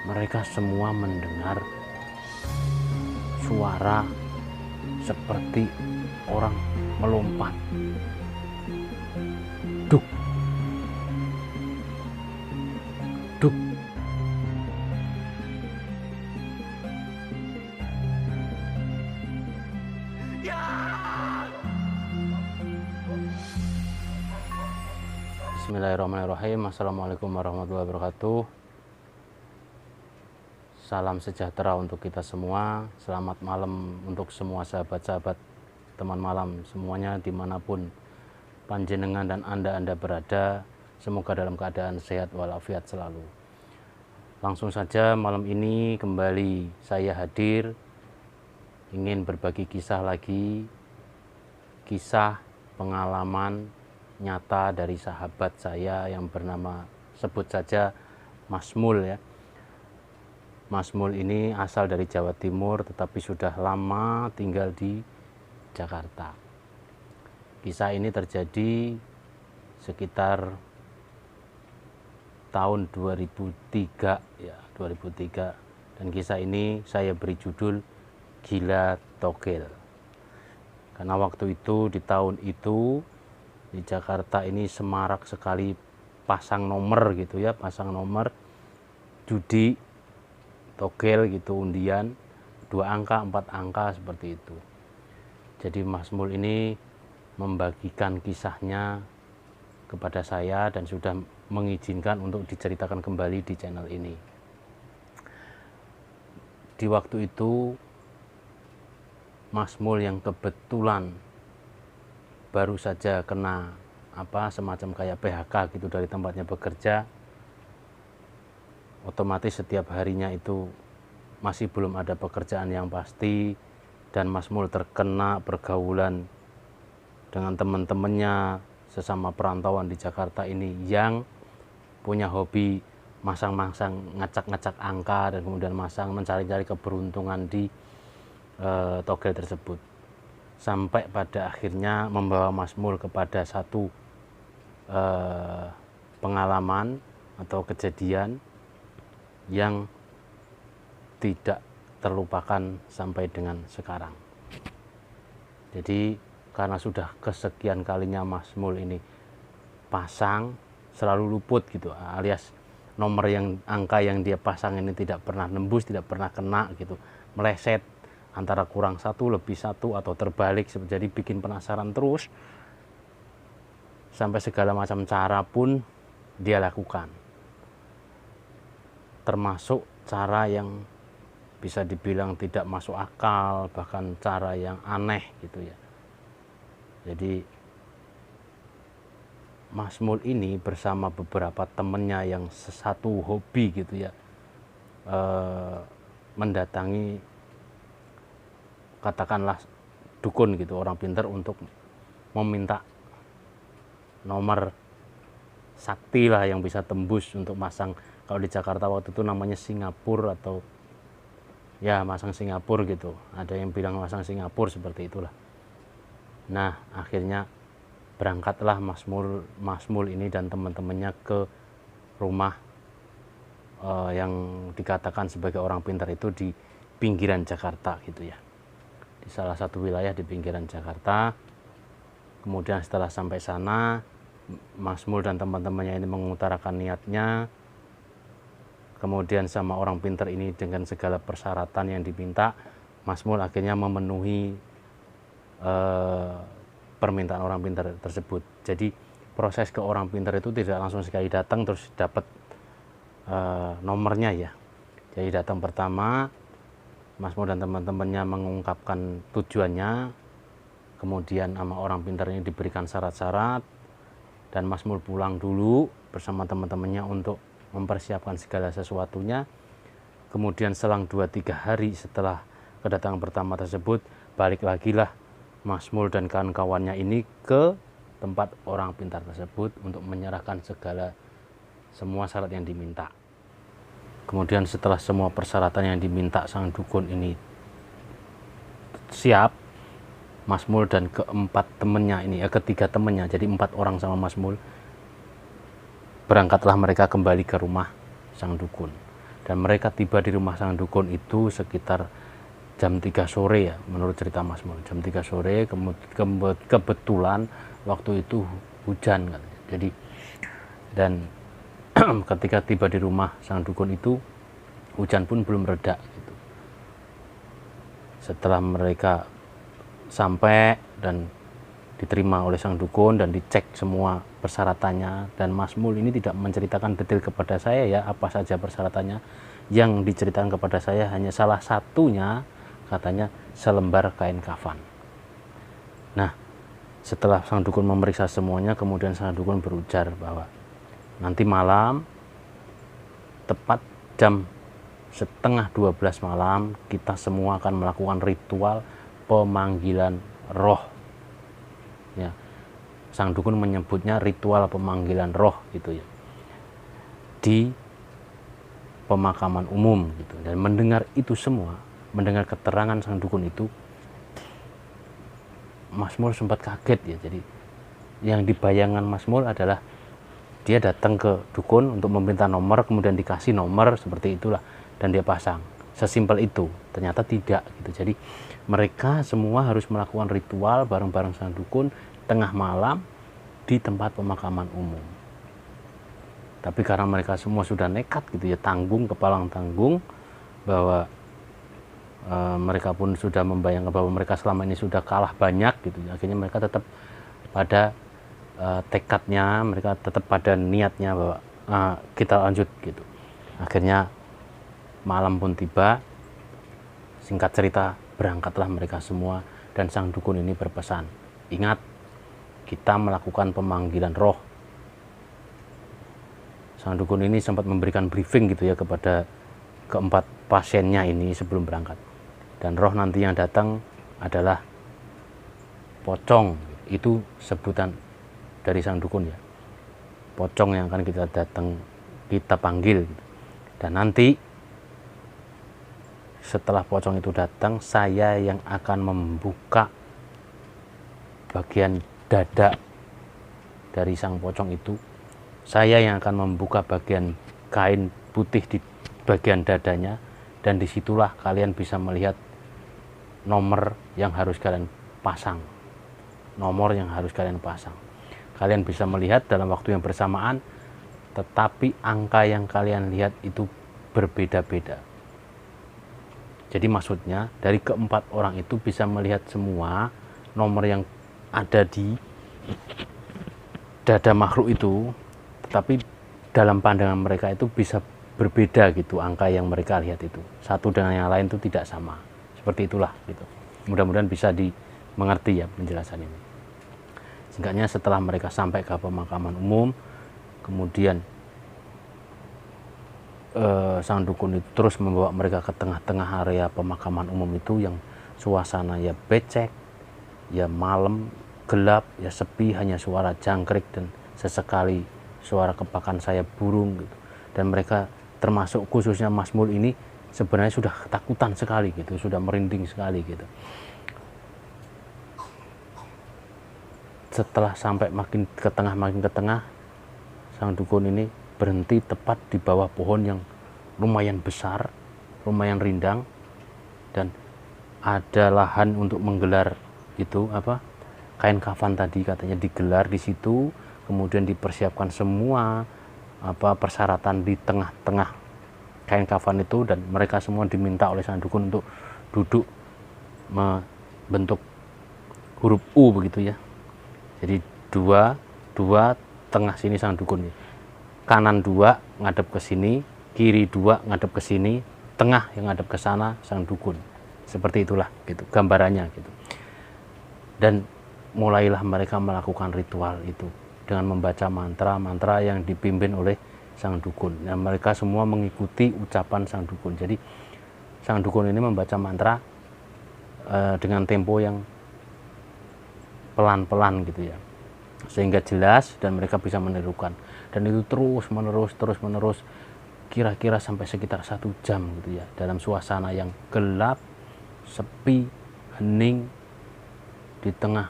mereka semua mendengar suara seperti orang melompat. Duk, duk. Bismillahirrahmanirrahim. Assalamualaikum warahmatullahi wabarakatuh. Salam sejahtera untuk kita semua. Selamat malam untuk semua sahabat-sahabat teman malam semuanya, dimanapun panjenengan dan anda berada. Semoga dalam keadaan sehat walafiat selalu. Langsung saja malam ini kembali saya hadir, ingin berbagi kisah lagi, kisah pengalaman nyata dari sahabat saya yang bernama, sebut saja Mas Mul ya. Mas Mul ini asal dari Jawa Timur tetapi sudah lama tinggal di Jakarta. Kisah ini terjadi sekitar tahun 2003 ya, 2003, dan kisah ini saya beri judul Gila Togel. Karena waktu itu, di tahun itu di Jakarta ini semarak sekali pasang nomor gitu ya, pasang nomor judi togel gitu, undian 2 angka 4 angka seperti itu. Jadi Mas Mul ini membagikan kisahnya kepada saya dan sudah mengizinkan untuk diceritakan kembali di channel ini. Di waktu itu Mas Mul yang kebetulan baru saja kena semacam kayak PHK gitu dari tempatnya bekerja, otomatis setiap harinya itu masih belum ada pekerjaan yang pasti, dan Mas Mul terkena pergaulan dengan teman-temannya sesama perantauan di Jakarta ini yang punya hobi masang-masang, ngacak-ngacak angka, dan kemudian masang mencari-cari keberuntungan di togel tersebut. Sampai pada akhirnya membawa Mas Mul kepada satu pengalaman atau kejadian yang tidak terlupakan sampai dengan sekarang. Jadi karena sudah kesekian kalinya Mas Mul ini pasang, selalu luput gitu, alias nomor yang, angka yang dia pasang ini tidak pernah nembus, tidak pernah kena gitu, meleset antara kurang 1 lebih 1 atau terbalik. Jadi bikin penasaran terus, sampai segala macam cara pun dia lakukan, termasuk cara yang bisa dibilang tidak masuk akal, bahkan cara yang aneh gitu ya. Jadi Mas Mul ini bersama beberapa temennya yang sesatu hobi gitu ya, mendatangi katakanlah dukun gitu, orang pintar, untuk meminta nomor sakti lah yang bisa tembus untuk masang. Kalau di Jakarta waktu itu namanya Singapura, atau ya masang Singapura gitu, ada yang bilang masang Singapura, seperti itulah. Nah akhirnya berangkatlah Mas Mul ini dan teman-temannya ke rumah yang dikatakan sebagai orang pintar itu di pinggiran Jakarta gitu ya, di salah satu wilayah di pinggiran Jakarta. Kemudian setelah sampai sana, Mas Mul dan teman-temannya ini mengutarakan niatnya. Kemudian sama orang pintar ini dengan segala persyaratan yang diminta, Mas Mul akhirnya memenuhi permintaan orang pintar tersebut. Jadi proses ke orang pintar itu tidak langsung sekali datang terus dapat nomornya ya. Jadi datang pertama, Mas Mul dan teman-temannya mengungkapkan tujuannya, kemudian sama orang pintar ini diberikan syarat-syarat, dan Mas Mul pulang dulu bersama teman-temannya untuk mempersiapkan segala sesuatunya. Kemudian selang 2-3 hari setelah kedatangan pertama tersebut, balik lagi lah Mas Mul dan kawan-kawannya ini ke tempat orang pintar tersebut untuk menyerahkan semua syarat yang diminta. Kemudian setelah semua persyaratan yang diminta sang dukun ini siap, Mas Mul dan ketiga temennya, jadi 4 orang sama Mas Mul, berangkatlah mereka kembali ke rumah sang dukun. Dan mereka tiba di rumah sang dukun itu sekitar jam 3 sore ya, menurut cerita Mas Mul. Jam 3 sore, kebetulan waktu itu hujan katanya. Jadi, dan ketika tiba di rumah sang dukun itu, hujan pun belum reda gitu. Setelah mereka sampai dan diterima oleh sang dukun dan dicek semua persyaratannya, dan Mas Mul ini tidak menceritakan detail kepada saya ya apa saja persyaratannya. Yang diceritakan kepada saya hanya salah satunya, katanya selembar kain kafan. Nah, setelah sang dukun memeriksa semuanya, kemudian sang dukun berujar bahwa nanti malam tepat jam setengah 12 malam kita semua akan melakukan ritual pemanggilan roh ya. Sang dukun menyebutnya ritual pemanggilan roh gitu ya, di pemakaman umum gitu. Dan mendengar itu semua, mendengar keterangan sang dukun itu, Mas Mul sempat kaget ya. Jadi yang dibayangkan Mas Mul adalah dia datang ke dukun untuk meminta nomor, kemudian dikasih nomor seperti itulah dan dia pasang. Sesimpel itu. Ternyata tidak gitu. Jadi mereka semua harus melakukan ritual bareng-bareng sang dukun tengah malam di tempat pemakaman umum. Tapi karena mereka semua sudah nekat gitu ya, tanggung, kepalang tanggung, bahwa mereka pun sudah membayangkan bahwa mereka selama ini sudah kalah banyak gitu. Akhirnya mereka tetap pada tekadnya, mereka tetap pada niatnya bahwa kita lanjut gitu. Akhirnya malam pun tiba, singkat cerita berangkatlah mereka semua, dan sang dukun ini berpesan, ingat, kita melakukan pemanggilan roh. Sang dukun ini sempat memberikan briefing gitu ya kepada keempat pasiennya ini sebelum berangkat. Dan roh nanti yang datang adalah pocong, itu sebutan dari sang dukun ya. Pocong yang akan kita panggil gitu. Dan nanti setelah pocong itu datang, saya yang akan membuka bagian dada dari sang pocong itu. Saya yang akan membuka bagian kain putih di bagian dadanya, dan disitulah kalian bisa melihat nomor yang harus kalian pasang. Nomor yang harus kalian pasang. Kalian bisa melihat dalam waktu yang bersamaan, tetapi angka yang kalian lihat itu berbeda-beda. Jadi maksudnya dari keempat orang itu bisa melihat semua nomor yang ada di dada makhluk itu, tetapi dalam pandangan mereka itu bisa berbeda gitu angka yang mereka lihat itu. Satu dengan yang lain itu tidak sama. Seperti itulah gitu. Mudah-mudahan bisa dimengerti ya penjelasan ini. Singkatnya, setelah mereka sampai ke pemakaman umum, kemudian sang dukun itu terus membawa mereka ke tengah-tengah area pemakaman umum itu yang suasana ya becek, ya malam, gelap, ya sepi, hanya suara jangkrik dan sesekali suara kepakan sayap burung gitu. Dan mereka termasuk khususnya Mas Mul ini sebenarnya sudah ketakutan sekali gitu, sudah merinding sekali gitu. Setelah sampai makin ke tengah, sang dukun ini berhenti tepat di bawah pohon yang lumayan besar, lumayan rindang, dan ada lahan untuk menggelar itu kain kafan tadi, katanya digelar di situ, kemudian dipersiapkan semua persyaratan di tengah-tengah kain kafan itu, dan mereka semua diminta oleh sang dukun untuk duduk membentuk huruf U begitu ya. Jadi dua tengah sini sang dukun, kanan dua ngadep ke sini, kiri dua ngadep ke sini, tengah yang ngadep ke sana sang dukun. Seperti itulah gitu gambarannya gitu. Dan mulailah mereka melakukan ritual itu dengan membaca mantra-mantra yang dipimpin oleh sang dukun. Dan mereka semua mengikuti ucapan sang dukun. Jadi sang dukun ini membaca mantra dengan tempo yang pelan-pelan gitu ya, sehingga jelas dan mereka bisa menirukan. Dan itu terus menerus kira-kira sampai sekitar 1 jam gitu ya, dalam suasana yang gelap, sepi, hening, di tengah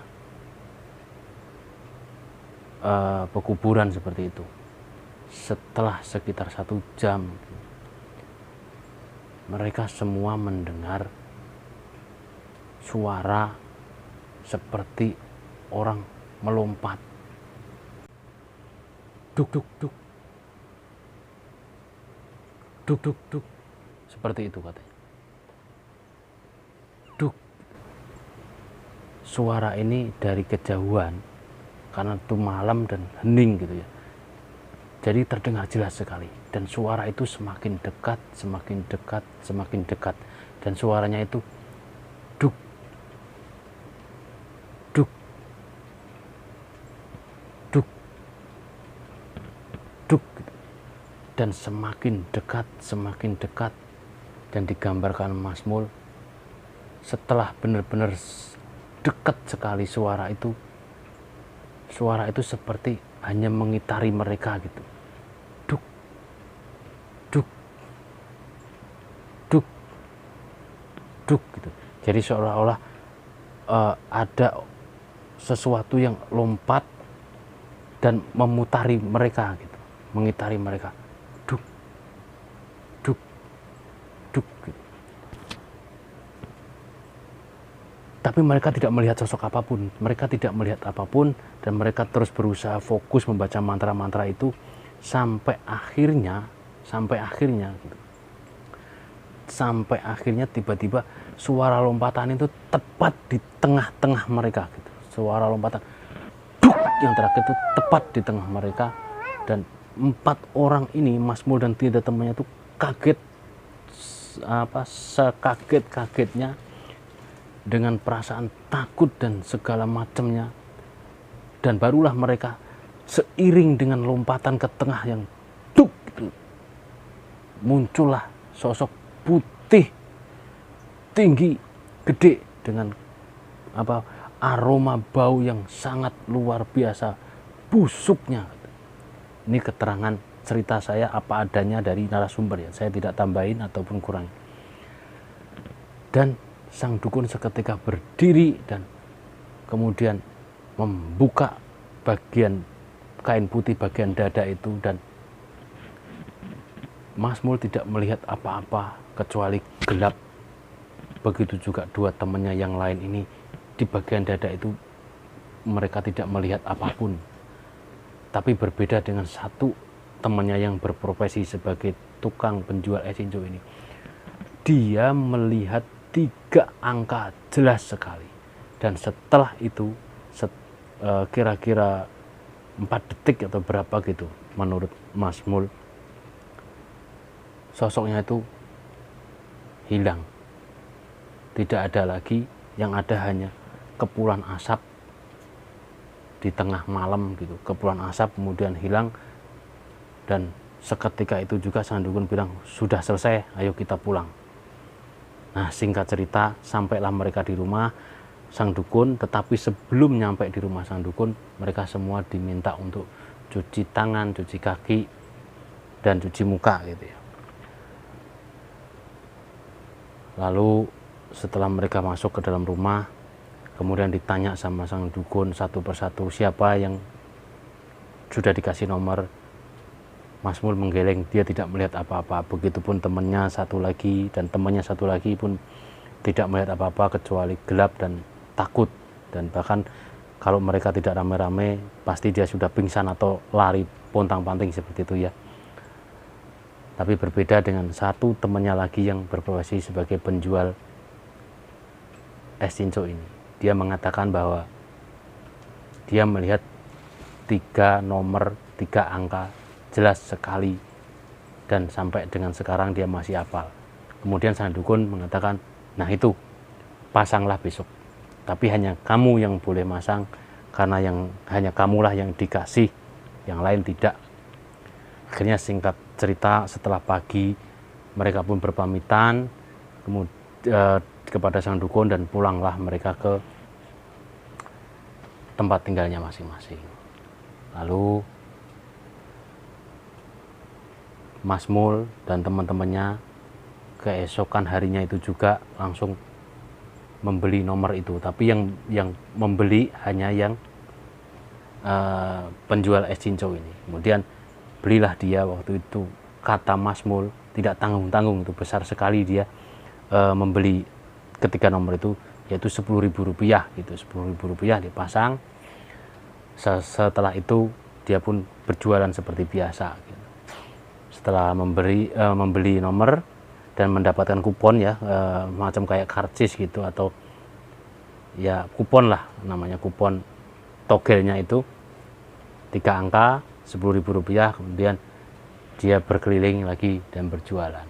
pekuburan seperti itu. Setelah sekitar 1 jam mereka semua mendengar suara seperti orang melompat. Duk duk duk. Duk duk duk. Seperti itu katanya. Duk. Suara ini dari kejauhan karena itu malam dan hening gitu ya. Jadi terdengar jelas sekali, dan suara itu semakin dekat, semakin dekat, semakin dekat, dan suaranya itu duk, duk, duk, duk, dan semakin dekat, dan digambarkan Mas Mul setelah benar-benar dekat sekali suara itu seperti hanya mengitari mereka gitu. Duk, duk, duk gitu. Jadi seolah-olah ada sesuatu yang lompat dan memutari mereka gitu, mengitari mereka. Duk, duk, duk gitu. Tapi mereka tidak melihat sosok apapun, mereka tidak melihat apapun, dan mereka terus berusaha fokus membaca mantra-mantra itu sampai akhirnya gitu. Sampai akhirnya tiba-tiba suara lompatan itu tepat di tengah-tengah mereka gitu. Suara lompatan duk yang terakhir itu tepat di tengah mereka, dan 4 orang ini, Mas Mul dan 3 temannya itu kaget, sekaget-kagetnya, dengan perasaan takut dan segala macamnya. Dan barulah mereka seiring dengan lompatan ke tengah yang duk gitu, muncullah sosok putih, tinggi, gede, dengan aroma bau yang sangat luar biasa, busuknya. Ini keterangan cerita saya apa adanya dari narasumber ya, saya tidak tambahin ataupun kurang. Dan sang dukun seketika berdiri dan kemudian membuka bagian kain putih bagian dada itu, dan Mas Mul tidak melihat apa-apa kecuali gelap. Begitu juga 2 temannya yang lain ini, di bagian dada itu mereka tidak melihat apapun. Tapi berbeda dengan 1 temannya yang berprofesi sebagai tukang penjual es hijau ini. Dia melihat 3 angka jelas sekali. Dan setelah itu kira-kira 4 detik atau berapa gitu menurut Mas Mul, sosoknya itu hilang. Tidak ada lagi, yang ada hanya kepulan asap di tengah malam gitu. Kepulan asap kemudian hilang, dan seketika itu juga sang dukun bilang, sudah selesai, ayo kita pulang. Nah, singkat cerita, sampailah mereka di rumah sang dukun, tetapi sebelum nyampe di rumah sang dukun, mereka semua diminta untuk cuci tangan, cuci kaki, dan cuci muka gitu ya. Lalu setelah mereka masuk ke dalam rumah, kemudian ditanya sama sang dukun satu persatu siapa yang sudah dikasih nomor. Mas Mul menggeleng, dia tidak melihat apa-apa. Begitupun temannya satu lagi, dan temannya satu lagi pun tidak melihat apa-apa kecuali gelap dan takut. Dan bahkan kalau mereka tidak rame-rame, pasti dia sudah pingsan atau lari pontang-panting seperti itu ya. Tapi berbeda dengan 1 temannya lagi yang berprofesi sebagai penjual es cinco ini. Dia mengatakan bahwa dia melihat 3 nomor, 3 angka jelas sekali, dan sampai dengan sekarang dia masih hafal. Kemudian sang dukun mengatakan, nah itu, pasanglah besok. Tapi hanya kamu yang boleh masang, karena hanya kamulah yang dikasih, yang lain tidak. Akhirnya singkat cerita, setelah pagi mereka pun berpamitan kepada sang dukun, dan pulanglah mereka ke tempat tinggalnya masing-masing. Lalu Mas Mul dan teman-temannya keesokan harinya itu juga langsung membeli nomor itu. Tapi yang membeli hanya yang penjual es cincau ini. Kemudian belilah dia waktu itu, kata Mas Mul, tidak tanggung-tanggung, itu besar sekali dia membeli ketiga nomor itu, yaitu Rp10.000 gitu. Rp10.000 dipasang. Setelah itu dia pun berjualan seperti biasa gitu. Setelah membeli nomor dan mendapatkan kupon ya, macam kayak karcis gitu, atau ya kupon lah namanya, kupon togelnya itu 3 angka Rp10.000, kemudian dia berkeliling lagi dan berjualan.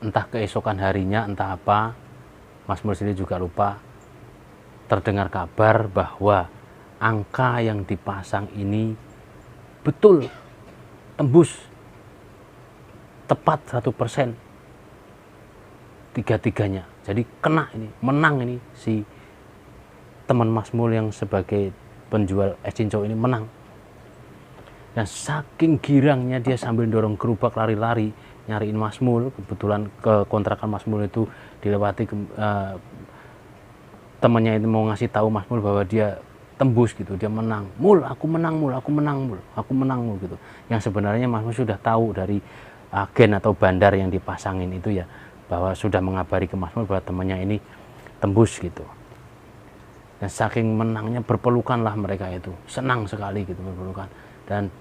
Entah keesokan harinya, entah apa, Mas Mul sendiri juga lupa, terdengar kabar bahwa angka yang dipasang ini betul tembus tepat 100%, tiga-tiganya. Jadi kena ini, menang ini, si teman Mas Mul yang sebagai penjual es cincau ini menang. Dan saking girangnya dia sambil dorong gerobak lari-lari nyariin Mas Mul. Kebetulan ke kontrakan Mas Mul itu dilewati, temannya itu mau ngasih tahu Mas Mul bahwa dia tembus gitu, dia menang. Mul, aku menang Mul, aku menang Mul, aku menang Mul gitu. Yang sebenarnya Mas Mul sudah tahu dari agen atau bandar yang dipasangin itu ya, bahwa sudah mengabari ke Mas Mul bahwa temannya ini tembus gitu. Dan saking menangnya berpelukan lah mereka itu, senang sekali gitu berpelukan. Dan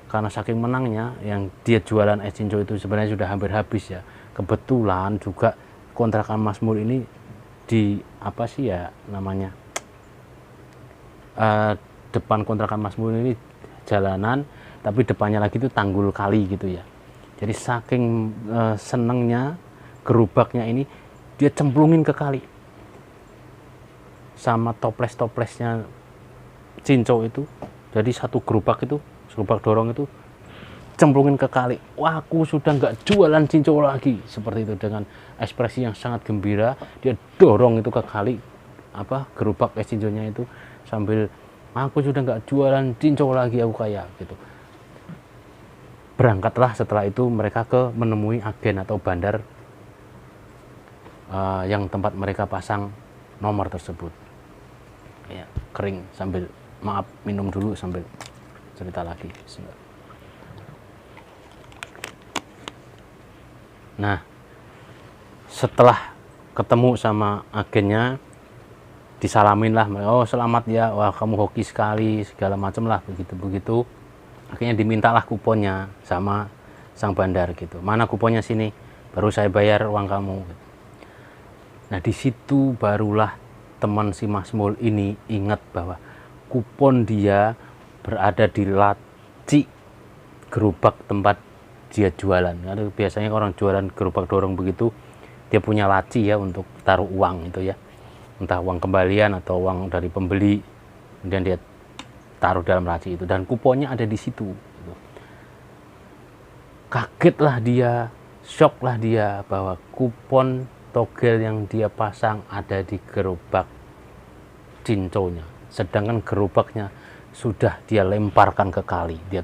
karena saking menangnya, yang dia jualan es cincau itu sebenarnya sudah hampir habis ya. Kebetulan juga kontrakan Mas Mul ini di apa sih ya namanya, depan kontrakan Mas Mul ini jalanan, tapi depannya lagi itu tanggul kali gitu ya. Jadi saking senengnya gerobaknya ini dia cemplungin ke kali, sama toples-toplesnya cincau itu. Jadi satu gerobak itu, gerobak dorong itu cemplungin ke kali. Wah, aku sudah nggak jualan cincau lagi, seperti itu. Dengan ekspresi yang sangat gembira dia dorong itu ke kali, apa, gerobak es cincaunya itu, sambil aku sudah nggak jualan cincau lagi, aku kaya gitu. Berangkatlah setelah itu mereka ke menemui agen atau bandar yang tempat mereka pasang nomor tersebut. Ya, kering sambil, maaf, minum dulu sambil cerita lagi. Nah, setelah ketemu sama agennya, disalamin lah, oh selamat ya, wah kamu hoki sekali, segala macam lah, begitu-begitu. Akhirnya dimintalah kuponnya sama sang bandar gitu. Mana kuponnya, sini, baru saya bayar uang kamu. Nah, di situ barulah teman si Mas Mul ini ingat bahwa kupon dia berada di laci gerobak tempat dia jualan. Karena biasanya orang jualan gerobak dorong begitu, dia punya laci ya untuk taruh uang itu ya, entah uang kembalian atau uang dari pembeli, kemudian dia taruh dalam laci itu, dan kuponnya ada di situ. Kagetlah dia, shocklah dia bahwa kupon togel yang dia pasang ada di gerobak cincaunya, sedangkan gerobaknya sudah dia lemparkan ke kali, dia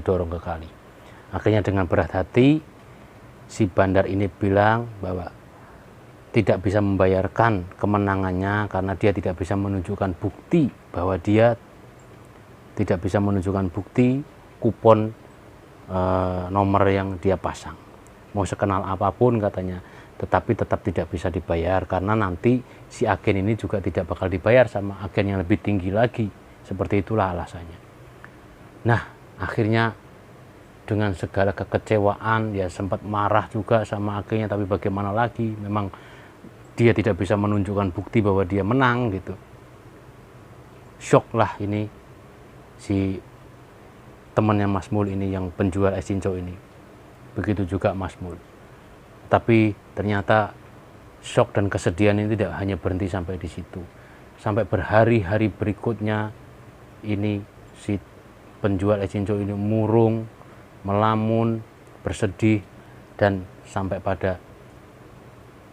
dorong ke kali. Akhirnya dengan berat hati si bandar ini bilang bahwa tidak bisa membayarkan kemenangannya karena dia tidak bisa menunjukkan bukti, bahwa dia tidak bisa menunjukkan bukti kupon nomor yang dia pasang. Mau sekenal apapun katanya, tetapi tetap tidak bisa dibayar karena nanti si agen ini juga tidak bakal dibayar sama agen yang lebih tinggi lagi. Seperti itulah alasannya. Nah, akhirnya dengan segala kekecewaan, ya sempat marah juga sama agennya, tapi bagaimana lagi, memang dia tidak bisa menunjukkan bukti bahwa dia menang gitu. Shock lah ini si temannya Mas Mul ini yang penjual es cincau ini. Begitu juga Mas Mul. Tapi ternyata shock dan kesedihan ini tidak hanya berhenti sampai di situ. Sampai berhari-hari berikutnya ini si penjual es cincau ini murung, melamun, bersedih, dan sampai pada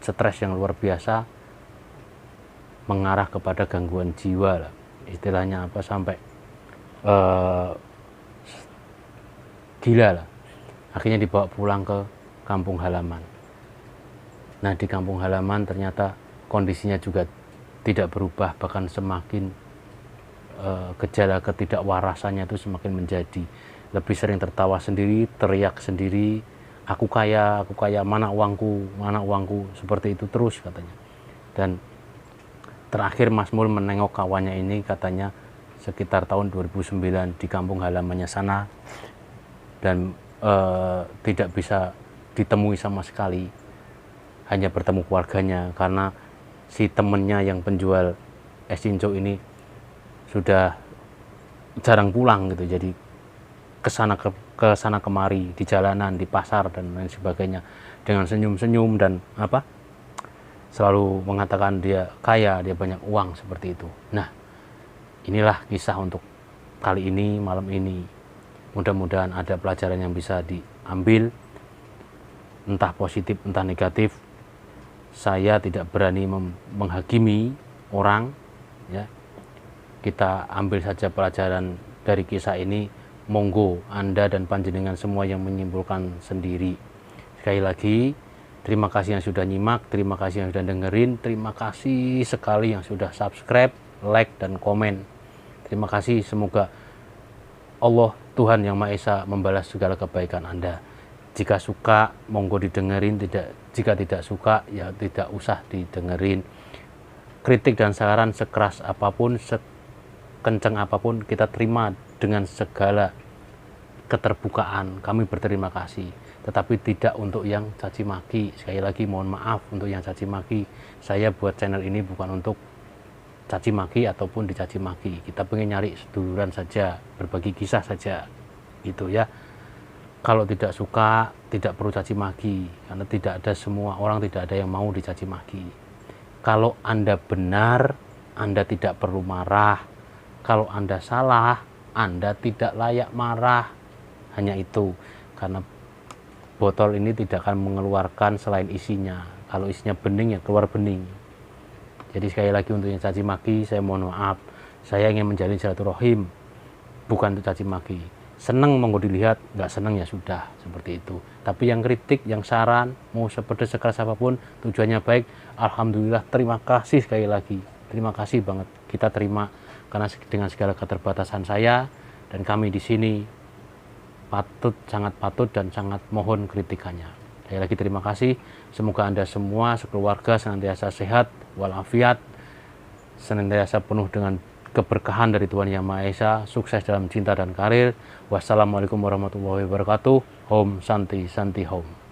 stres yang luar biasa, mengarah kepada gangguan jiwa lah. Istilahnya apa, sampai gila lah. Akhirnya dibawa pulang ke kampung halaman. Nah, di kampung halaman ternyata kondisinya juga tidak berubah, bahkan semakin gejala ketidakwarasannya itu semakin menjadi. lebih sering tertawa sendiri, teriak sendiri, aku kaya, mana uangku, seperti itu terus katanya. Dan terakhir Mas Mul menengok kawannya ini, katanya sekitar tahun 2009 di kampung halamannya sana, dan tidak bisa ditemui sama sekali, hanya bertemu keluarganya karena si temennya yang penjual es cincau ini sudah jarang pulang gitu, jadi ke sana kemari di jalanan, di pasar dan lain sebagainya, dengan senyum-senyum dan selalu mengatakan dia kaya, dia banyak uang, seperti itu. Nah, inilah kisah untuk kali ini, malam ini. Mudah-mudahan ada pelajaran yang bisa diambil, entah positif entah negatif. Saya tidak berani menghakimi orang, ya. Kita ambil saja pelajaran dari kisah ini. Monggo Anda dan panjenengan semua yang menyimpulkan sendiri. Sekali lagi, terima kasih yang sudah nyimak, terima kasih yang sudah dengerin, terima kasih sekali yang sudah subscribe, like, dan komen. Terima kasih, semoga Allah Tuhan Yang Maha Esa membalas segala kebaikan Anda. Jika suka, monggo didengerin, jika tidak suka, ya tidak usah didengerin. Kritik dan saran sekeras apapun, sekencang apapun, kita terima dengan segala keterbukaan. Kami berterima kasih, tetapi tidak untuk yang caci maki. Sekali lagi mohon maaf untuk yang caci maki. Saya buat channel ini bukan untuk caci maki ataupun dicaci maki. Kita pengen nyari seduluran saja, berbagi kisah saja, gitu ya. Kalau tidak suka, tidak perlu caci maki, karena tidak ada, semua orang tidak ada yang mau dicaci maki. Kalau Anda benar, Anda tidak perlu marah. Kalau Anda salah, Anda tidak layak marah. Hanya itu, karena botol ini tidak akan mengeluarkan selain isinya. Kalau isinya bening, ya keluar bening. Jadi sekali lagi untuk yang caci maki, saya mohon maaf. Saya ingin menjalin silaturahim, bukan untuk caci maki. Seneng monggo dilihat, nggak seneng ya sudah, seperti itu. Tapi yang kritik, yang saran, mau sepedes sekeras apapun, tujuannya baik, alhamdulillah, terima kasih sekali lagi. Terima kasih banget, kita terima, karena dengan segala keterbatasan saya dan kami di sini, sangat patut dan sangat mohon kritikannya. Sekali lagi terima kasih. Semoga Anda semua sekeluarga senantiasa sehat walafiat, senantiasa penuh dengan keberkahan dari Tuhan Yang Maha Esa, sukses dalam cinta dan karir. Wassalamualaikum warahmatullahi wabarakatuh. Om Santi Santi Om.